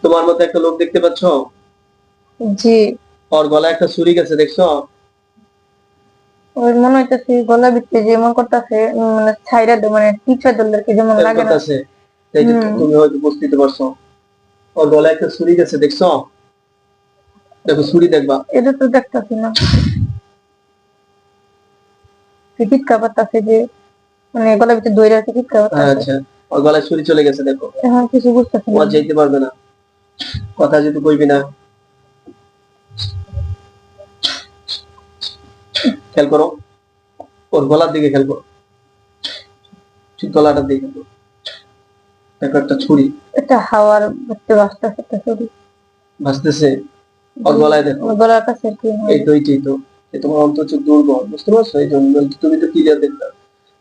তোমার মতো একটা লোক দেখতে পাচ্ছ? জি। ওর গলায় একটা ছুরি গেছে, দেখছো? ওর মনে হইতেছে গলা ভিতরে যেমন করতেছে, মানে ছাইরা দে, মানে টিচা দলকে যেমন এরকম লাগে না। করতেছে। এই যে হুম। তুমি হয়তো বুঝতে পারছো, ওর গলায় একটা ছুরি গেছে, দেখছো? দেখো ছুরি, দেখবা। এটা তো দেখতেছি না, চিৎকার করতেছে যে, মানে গলা ভিতরে দইরা আছে, চিৎকার করতেছে। আচ্ছা, ওর গলায় ছুরি চলে গেছে, দেখো। এখন কিছু বুঝতেছি ও না। আর যাইতে পারবে না, কথা যেহেতু কইবি না। খেয়াল করো, ওর গলার দিকে খেয়াল করো, ঠিক গলাটার দিকে খেয়াল করো। দেখো একটা ছুরি এটা হাওয়ার ভিতরে বাজতেছে, একটা ছুরি ভাসতেছে ওর গলায়, দেখো। গলার কাছে কি হয়? এই তো, এইটাই তো। তোমার অন্তর চোখ দুর্বল, বুঝতে পারছো? এই জন্য তুমি তো ক্লিয়ার দেখতে।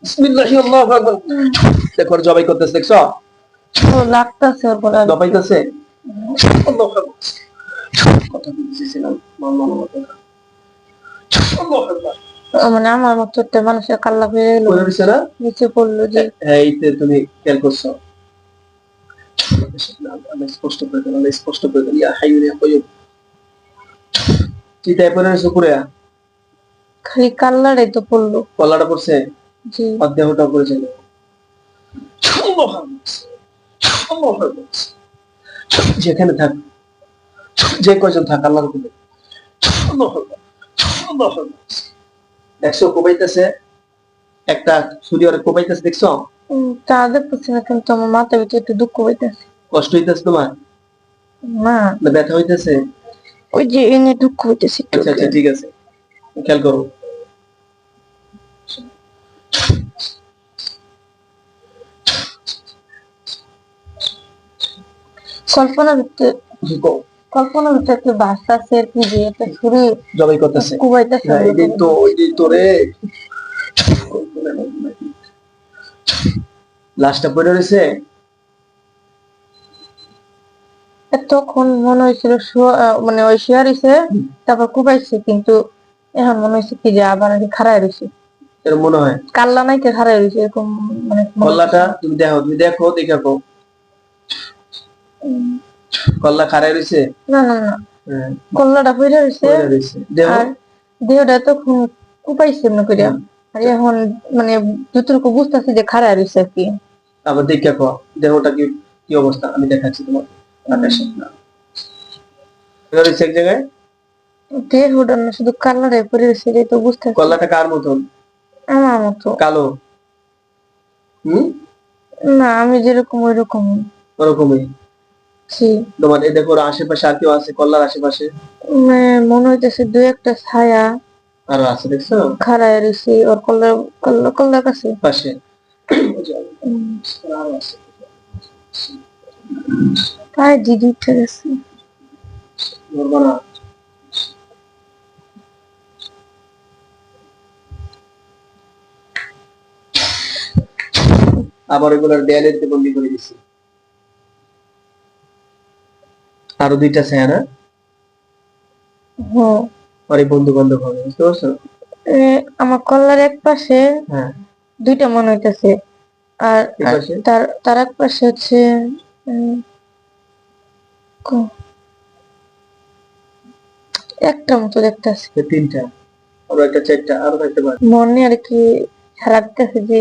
বিসমিল্লাহি আল্লাহু আকবার। দেখো ওর জবাই করতেছে, দেখছো? ও লাগতেছে ওর গলার ভিতরে। জবাইতেছে। আল্লাহু আকবার। কথা বলতেছিলাম, মামলা কথা। আল্লাহু আকবার। মানে আমার মতো একটা মানুষের কাল্লা হয়ে গেল, পড়ে রইছে না? নিচে পড়লো যে। হ্যাঁ, এই তো তুমি খেয়াল করছো। আল্লাহ স্পষ্ট করে দেন, আল্লাহ স্পষ্ট করে দেন। ইয়া হাইয়্যু ইয়া কাইয়্যুম। চিতায় পড়ে রইছে পুরা। খালি কাল্লাটাই তো পড়লো। কল্লাটা পড়ছে, জি। আর দেহটা পড়েছে। আল্লাহু আকবার। আল্লাহু আকবার। যেখানে থাক, যে কয়জন থাক, আল্লাহর হুকুমে। আল্লাহু আকবার। আল্লাহু আকবার। দেখছো কোবাইতেছে, একটা ছুরি ওরে কোবাইতেছে, দেখছো? তা দেখতেছি না, কিন্তু আমার মাথা ভিতরে একটু দুঃখ হইতেছে। কষ্ট হইতেছে তোমার? না, না ব্যথা হইতেছে? ওই যে এনে দুঃখ হইতেছে একটু। আচ্ছা আচ্ছা, ঠিক আছে, খেয়াল করো। কল্পনার ভিতরে, কল্পনার ভিতরে একটু ভাসতেছে আর কি, যে একটা ছুরি জবাই করতেছে। কুবাইতেছে। এইটাই তো, ওইটাই তো রে। লাশটা পড়ে রয়েছে। তখন মনে হয়েছিল মানে ওই শুয়ে রয়েছে, তারপর কুবাইছে, কিন্তু এখন মনে হয়েছে কি যে আবার নাকি খাড়ায় রয়েছে। এরকম মনে হয়। কাল্লা নাইকে খাড়ায় রয়েছে, এরকম মানে কল্লাটা তুমি দেখো, তুমি দেখো, দেখো কল্লা খাড়ায় রয়েছে। না না না, কল্লাটা পড়ে রয়েছে, আর দেহটা তখন কুপাইছে এমনি করে। আর এখন মানে যতটুকু বুঝতেছি যে খাড়ায় রয়েছে আর কি। আবার দেখো দেহটা কি কি অবস্থা, আমি দেখাচ্ছি তোমার। রয়েছে এক জায়গায়, দেহটা না, শুধু কাল্লাটাই পড়ে রয়েছে, এটাই তো বুঝতেছি। কল্লাটা কার মতন? আমার মতো। কালো? না, আমি যেরকম ওই রকম। ওরকমই। জি। তোমার এই দেখো, ওর আশেপাশে আর কেউ আছে? কল্লার আশেপাশে মনে হইতেছে দুই একটা ছায়া আরো আছে, দেখছো? খাড়ায় রয়েছে ওর কল্লার কাছে পাশে। পায়ে দিদি উঠে গেছে। আবার এগুলোর দেয়ালের বন্দি করে দিছি। আরো দুইটা ছায়া না? হ্যাঁ। পরে বন্ধু বান্ধব হবে, বুঝতে পারছো? আমার কল্লার এক পাশে দুইটা মনে হইতেছে, আর তার এক পাশে হচ্ছে একটা মতো দেখতেছে। তিনটা, আরো একটা, চারটা, আরো থাকতে পারে। মনে আর কি সারা দিতেছে যে,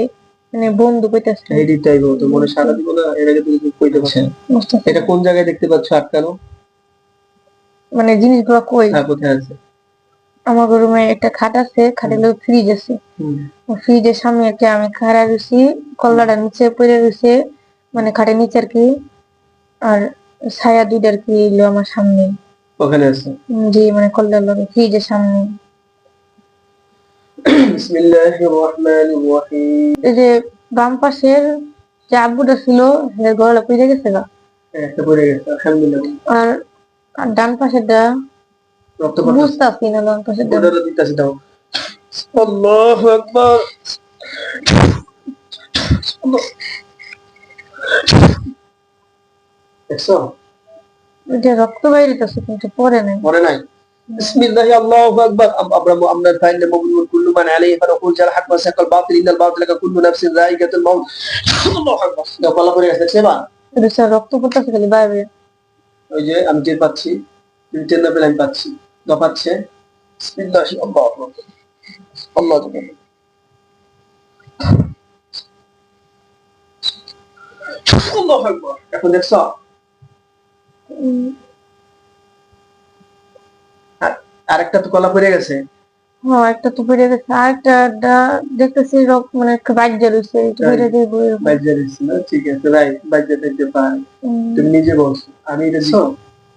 মানে বন্ধু কইতাছে। এইটাই বলতো, মনে সারা দিব না, এর আগে তুমি কইতে পারছো। এটা কোন জায়গায় দেখতে পাচ্ছ আটকানো? মানে জিনিসগুলো কই? কোথায় আছে? আমার রুমে একটা খাট আছে, খাটের লোক ফ্রিজ আছে। ফ্রিজের সামনে একটা আমি খাড়া রয়েছি, কল্লাটা নিচে পড়ে রয়েছে, মানে খাটের নিচে আর কি। আর ছায়া দুইটা আর কি এলো আমার সামনে। ওখানে আছে? জি, মানে কল্লার লোক ফ্রিজের সামনে। বিসমিল্লাহির রহমানির রহিম। এই যে বাম পাশের যে আব্বুটা ছিল, সে গলা পড়ে গেছে গা, একটা পড়ে গেছে, আলহামদুলিল্লাহ। আর ডান পাশেরটা বুঝতেছি না, ডান পাশেরটা দিতেছি, দাও। আল্লাহু আকবার। দেখছো? এটা রক্ত বাইরেছে, কিন্তু পরে নাই। পরে নাই? বিসমিল্লাহি আল্লাহু আকবার। আমরা ফাইন্ড মুমিনুন কুল্লু মান আলাইহি ফানাকুল জাল হক ওয়া সাকাল বাতিল ইন্নাল বাতিলা কুল্লু নাফসিন যায়িকাতুল মাউত। আল্লাহু আকবার। দাও, কলা পড়ে গেছে, সেবা। এটা রক্ত পড়তেছে খালি বাইরে। ওই যে আমি টের পাচ্ছি, তুমি টের না পেলে আমি পাচ্ছি। দফাচ্ছে, বিসমিল্লাহ, আল্লাহু আকবার, আল্লাহু আকবার। আল্লাহু আকবার। এখন দেখছো? উম, আরেকটা তো কলা পড়ে গেছে। হ্যাঁ একটা তো বেড়ে গেছে, আরেকটা দেখতেছি মানে একটা বাজ্যা রয়েছে, এটা বেড়ে দিয়ে বই। বাজ্যা দিচ্ছি না, ঠিক আছে, রাইট, বাজ্যা দেখতে পাই। তুমি নিজে বলছো, আমি এটা দিব।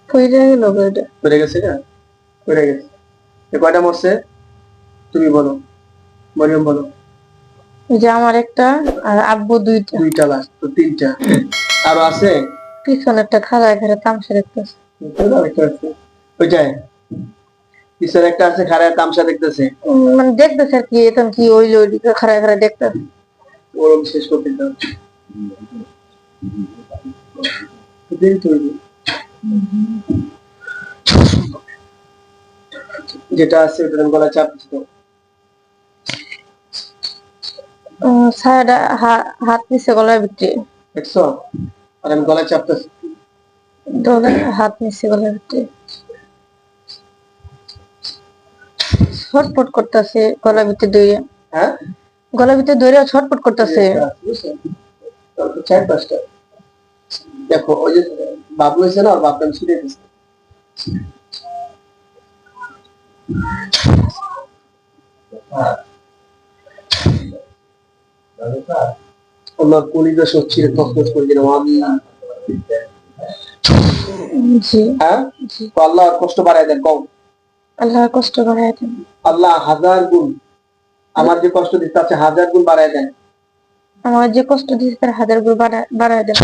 পড়ে গেল এটা। পড়ে গেছে না? পড়ে গেছে। কয়টা মরছে তুমি বলো, মরিয়ম বলো। ওই যে আমার একটা আর আব্বু দুইটা। দুইটা লাশ তো, তিনটা আরো আছে। পিছনে একটা খাড়ায় খাড়া তামসা দেখতেছে। আরেকটা আছে ওইটাই, পিছনে একটা আছে খাড়ায় তামসা দেখতেছে। মানে দেখতেছে আর কি, এখন কি হইলো ওইদিকে খাড়ায় খাড়ায় দেখতেছে। ওরম শেষ করতে দাও। দেরি তো হইলো। যেটা আছে ওটা গলা চাপ দিতে দাও। ছায়াটা হাত নিচে গলার ভিতরে। দেখছো? আর আমি গলা চাপতেছি। হাত নিচে গলার ভিতরে ছটফট করতেছে, গলার ভিতরে দইরা। হ্যাঁ, গলার ভিতরে দইরা ছটফট করতেছে। চার পাঁচটা দেখো, ওই যে বাবু হয়েছে না, ওর বাপটা আমি ছুটে দিচ্ছি। আমার কলিজা সচ্ছিরে তসতস করে দিলাম আমি। জি হ্যাঁ, জি। তো আল্লাহ কষ্ট বাড়ায় দেন কম। আল্লাহ কষ্ট বাড়ায় দেন। আল্লাহ হাজার গুণ আমার যে কষ্ট দিতে আছে হাজার গুণ বাড়ায় দেন। আমার যে কষ্ট দিচ্ছে তার হাজার গুণ বাড়ায় দেন।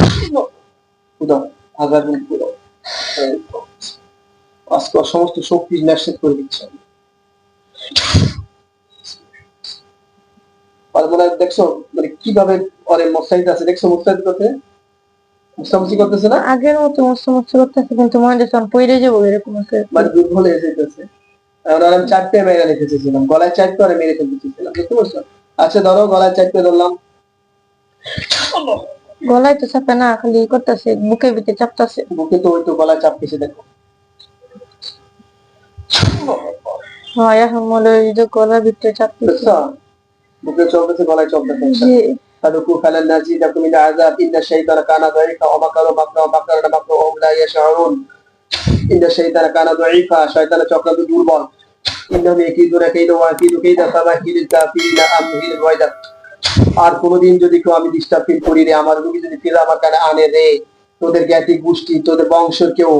খুদা হাজার গুণ খুদা। আজকে ওর সমস্ত শক্তি নিঃশেষ করে দিচ্ছে। আর মনে হয় দেখছো মানে কিভাবে ওরে মশাইতে আছে, দেখছো মুস্তাহিদ করতে, মুস্তামুসি করতেছে না, আগের মতো মস্ত করতেছে, কিন্তু মনে হচ্ছে আমি পইরে যাবো এরকম আছে। মানে দুর্বল হয়ে যেতেছে। আর আমি চারটে মেরে রেখেছিলাম, গলায় চারটে আর মেরে ফেলতে চেয়েছিলাম, বুঝতে পারছো? আচ্ছা ধরো গলায় চারটে ধরলাম, গলায় তো চাপে না, খালি করতেছে বুকের ভিতরে চাপতেছে। বুকে তো ওই তো গলায় চাপ পেয়েছে দেখো। হ্যাঁ এখন মনে হয় যে গলার ভিতরে চাপতেছে। বুঝছো? বুকে চলতেছে, গলায় চলতেছে। জি ফাদুকু ফালান নাজিদাকুম মিন আযাব ইন্না শাইতানা কানা যায়িফা ওয়া মাকারু মাকরা ওয়া মাকারনা মাকরা ওয়া হুম লা ইয়াশউরুন। ইন্না শাইতানা কানা যায়িফা, শয়তানের চক্রান্ত দুর্বল। ইন্নাহুম ইয়াকিদুনা কাইদা ওয়া আকিদু কাইদা ফামাহিলিল কাফিরিনা আমহিল ওয়াইদা। আর কোনোদিন যদি কেউ আমি ডিস্টার্ব ফিল করি রে, আমার রুগী যদি ফিরে আমার কানে আনে রে, তোদের জ্ঞাতি গোষ্ঠী তোদের বংশের কেউ,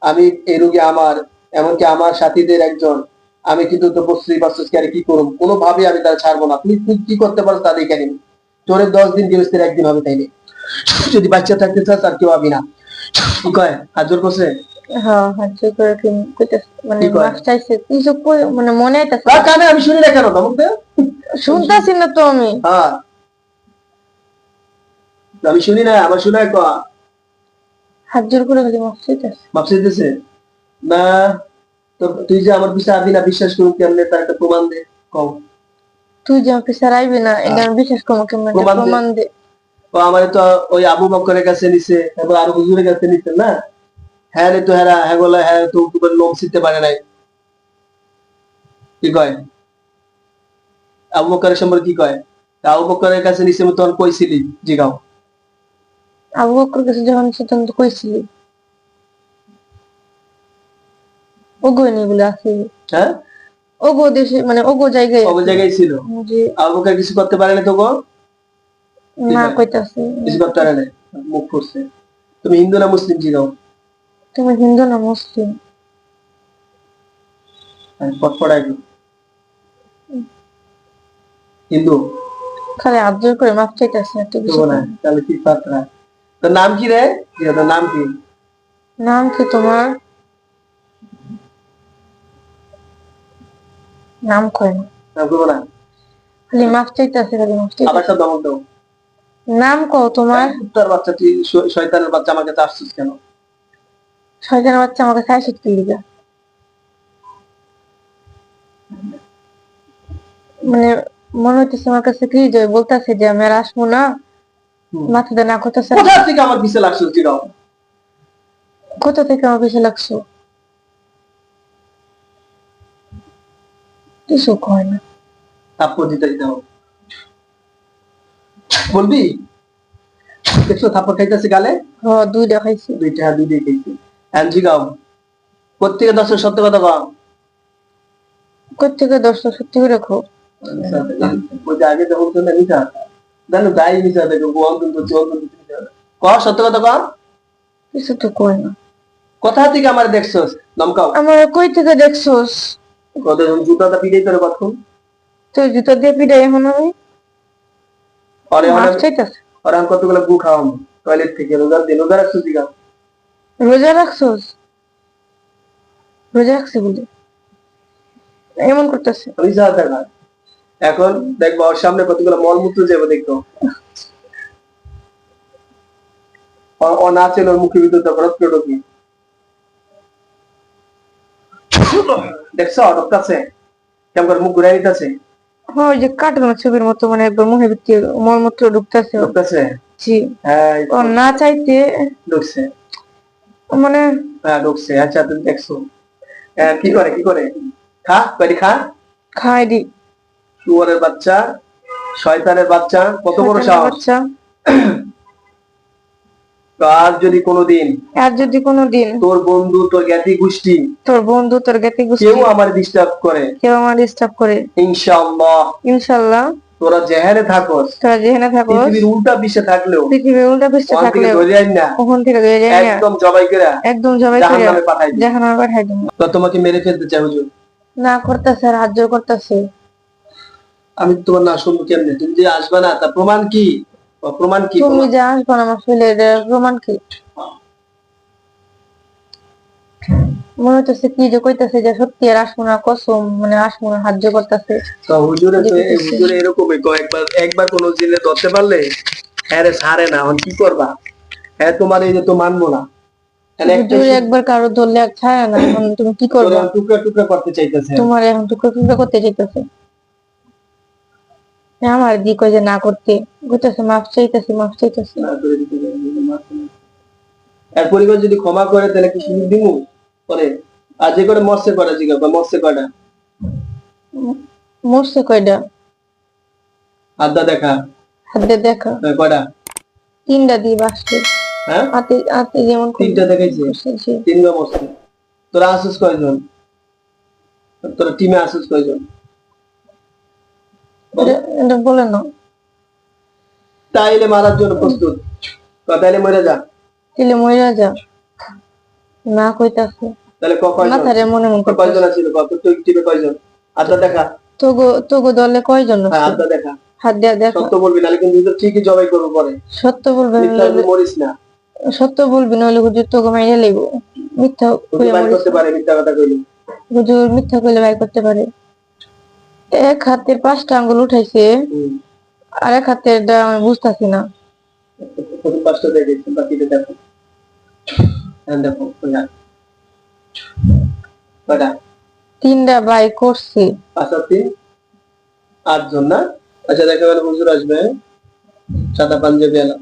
আমি এই রুগী আমার, এমনকি আমার সাথীদের একজন, আমি কিন্তু তো বস্ত্রী বাস্তুকে কি করব, কোনোভাবে আমি তারা ছাড়বো না। তুই তুই কি করতে পারো তাদের কেন, তোরে 10 দিন গৃহস্থের একদিন হবে তাইলে, যদি বাচ্চা থাকতে চাস আর কেউ হবি না। কি কয় হাত জোর করছে? হ্যাঁ হাত জোর করে কইতেছে, মানে মাফ চাইছে কিছু মানে মনে হইতাছে। কানে আমি শুনি না কেন ধমক দে? শুনতাছি না তো আমি। হ্যাঁ আমি শুনি না, আমার শোনায় কয়া হাত জোর করে খালি মাফ চাইতেছে। মাপ চাইতেছে না। তো তুই যে আমার পিছনে আবি না, বিশ্বাস করুন কেমনে, তার একটা প্রমাণ দে, কও। তুই যে আমাকে সারাইবি না এটা আমি বিশ্বাস করবো কেমন, প্রমাণ দে। ও আমার তো ওই আবু বকরের কাছে নিছে, তারপর আরো হুজুরের কাছে নিছে না। হ্যাঁ রে, তো হ্যাঁ হ্যাঁ বলে, হ্যাঁ তো তোমার লোম ছিটতে পারে নাই। কি কয় আবু বকরের সম্পর্কে, কি কয় আবু বকরের কাছে নিছে, তখন কইছিলি জিগাও। আবু বকর কাছে যখন সে তখন তো কইছিলি ওগো নেই বলে আছে। হ্যাঁ ওগো দেশে মানে ওগো জায়গায় ওই জায়গায় ছিল। যে আবু বকর কিছু করতে পারে না তো গো, না কইতাছে কিছু করতে পারে না, মুখ করছে। তুমি হিন্দু না মুসলিম জিগাও। তুমি হিন্দু না মুসলিম? পটপড়াই হিন্দু। খালি হাত জোর করে মাফ চাইতেছে একটু বেশি। তাহলে কি পাত্রা, তোর নাম কি রে? তোর নাম কি? নাম কি তোমার? নাম কয় না, নাম করবো না, খালি মাফ চাইতেছে, খালি মাফ আবার চাইতেছে। সব দমক দাও। নাম কও তোমার? কুত্তার বাচ্চা, তুই শয়তানের বাচ্চা, আমাকে চাচ্ছিস কেন? শয়তানের বাচ্চা আমাকে চাইছিস কি লিগা? মানে মনে হইতেছে আমার কাছে কি যে বলতেছে যে আমি আর আসবো না, মাথাতে না করতেছে। কোথা থেকে আমার পিছে লাগছিস জিগাও। কোথা থেকে আমার পিছে লাগছো? কিছু কয় না। থাপ্পড় দিতে দিতে হবে, বলবি? দেখছো থাপ্পড় খাইতেছে গালে? দুইটা খাইছি। দুইটাই খাইছি। এনজি গাও, প্রত্যেকে 10 সত্য কথা কও। কোথেকে 10টা সত্যি করে রাখো? ওই যে আগে যখন তুমি নিতা জানো দাই নিতা দেখো গোয়াল কিন্তু চল কও সত্য কথা কও। কিছু তো কয় না। কোথা থেকে আমার দেখছস দমকাও? আমার কই থেকে দেখছোস? কত জুতাটা পিটাই তোর কতক্ষণ? তো জুতা দিয়ে পিটাই এখন আমি? আরে মাছ অনেক চাইতাছে। আর আমি কতগুলো গু খাওয়াম টয়লেট থেকে রোজার দিন রোজা রাখছিস দিগা? রোজা রাখছোস? রোজা রাখছি বলে এমন করতেছে। আমি যা দেখা এখন দেখবো ওর সামনে কতগুলো মলমূত্র যাবো দেখতো ও না ছিল ওর মুখের ভিতর তখন কি দেখছো ঢুকতেছে কেমন করে মুখ ঘুরাই দিতেছে। হ্যাঁ, ওই যে কার্টুনের ছবির মতো মানে একবার মুখের ভিতরে মলমূত্র ঢুকতেছে। ঢুকতেছে? জি। হ্যাঁ ও না চাইতে ঢুকছে। মানে হ্যাঁ ঢুকছে। আচ্ছা তুমি দেখছো কি করে খা কয়টি খা? খাই দি। শুয়োরের বাচ্চা, শয়তানের বাচ্চা, কত বড় সাহস! বাচ্চা। আর যদি কোনোদিন তোর বন্ধু তোর জ্ঞাতি গোষ্ঠী কেউ আমার ডিস্টার্ব করে ইনশাআল্লাহ তোরা যেখানে থাকস পৃথিবীর উল্টা পিছে থাকলেও ওখান থেকে একদম জবাই করে জাহান্নামে পাঠাই দিই। জাহান্নামে পাঠাই দিব। তো তোমাকে মেরে ফেলতে চাই হুজুর? না করতেছে, রাজ্য করতেছে। আমি তোমার না শুনবো কেমনে? তুমি যে আসবে না তার প্রমাণ কি? প্রমাণ কি? তুমি যে আসবে না আমার ছেলের প্রমাণ কি? মনে হচ্ছে কি যে কইতাছে যে সত্যি আর আসবো না, কসম মানে আসবো না, সাহায্য করতেছে। তো হুজুরে এরকমই একবার কোন জিনিস ধরতে পারলে হ্যাঁ রে ছাড়ে না। এখন কি করবা? হ্যাঁ তোমার এই যে তো মানবো না। হুজুর একবার কারো ধরলে আর ছাড়ে না, এখন তুমি কি করবা? টুকরা টুকরা করতে চাইতেছে। তোমার এখন টুকরা টুকরা করতে চাইতেছে। আমার দি কই যে না করতে কইতাছে মাফ চাইতেছে। আর পরিবার যদি ক্ষমা করে তাহলে কি সুযোগ দিমু পরে? আর যে করে মরছে কয়টা জিগা মরছে কয়টা? মরছে কয়টা? হাতটা দেখা কয়টা? 3টা দিয়ে বাসছে। হ্যাঁ হাতে যেমন 3টা দেখাইছে, 3টা মরছে। তোরা আসুস কয়জন? তোরা টিমে আসুস কয়জন? এটা বলে না। তাইলে মারার জন্য প্রস্তুত? তাইলে মরে যা। না কইতাছে তাহলে মাথারে মনে কয়জন আছিল? তোর টিমে কয়জন? হাতটা দেখা। তোগো দলে কয়জন? হাতটা দেখা। হাত দিয়া দেখা। সত্য বলবি নাহলে কিন্তু ঠিকই জবাই করবো পরে। সত্য বলবি মরিস না। সত্য বলবি নাহলে হুজুর তোকে মাইরা লইব। মিথ্যা করতে পারে, মিথ্যা কথা কইলে হুজুর মিথ্যা কইলে বাইর করতে পারে। এক হাতের 5টা আঙ্গুল উঠাইছে, আর এক হাতের আমি বুঝতাছি না। 5টা দেখেছি, বাকিটা দেখো। দেখো কয়টা? 3টা বাই করছি। 5 আর 3 8 জন না? আচ্ছা দেখা গেল হুজুর আসবে সাদা পাঞ্জাবি আলা।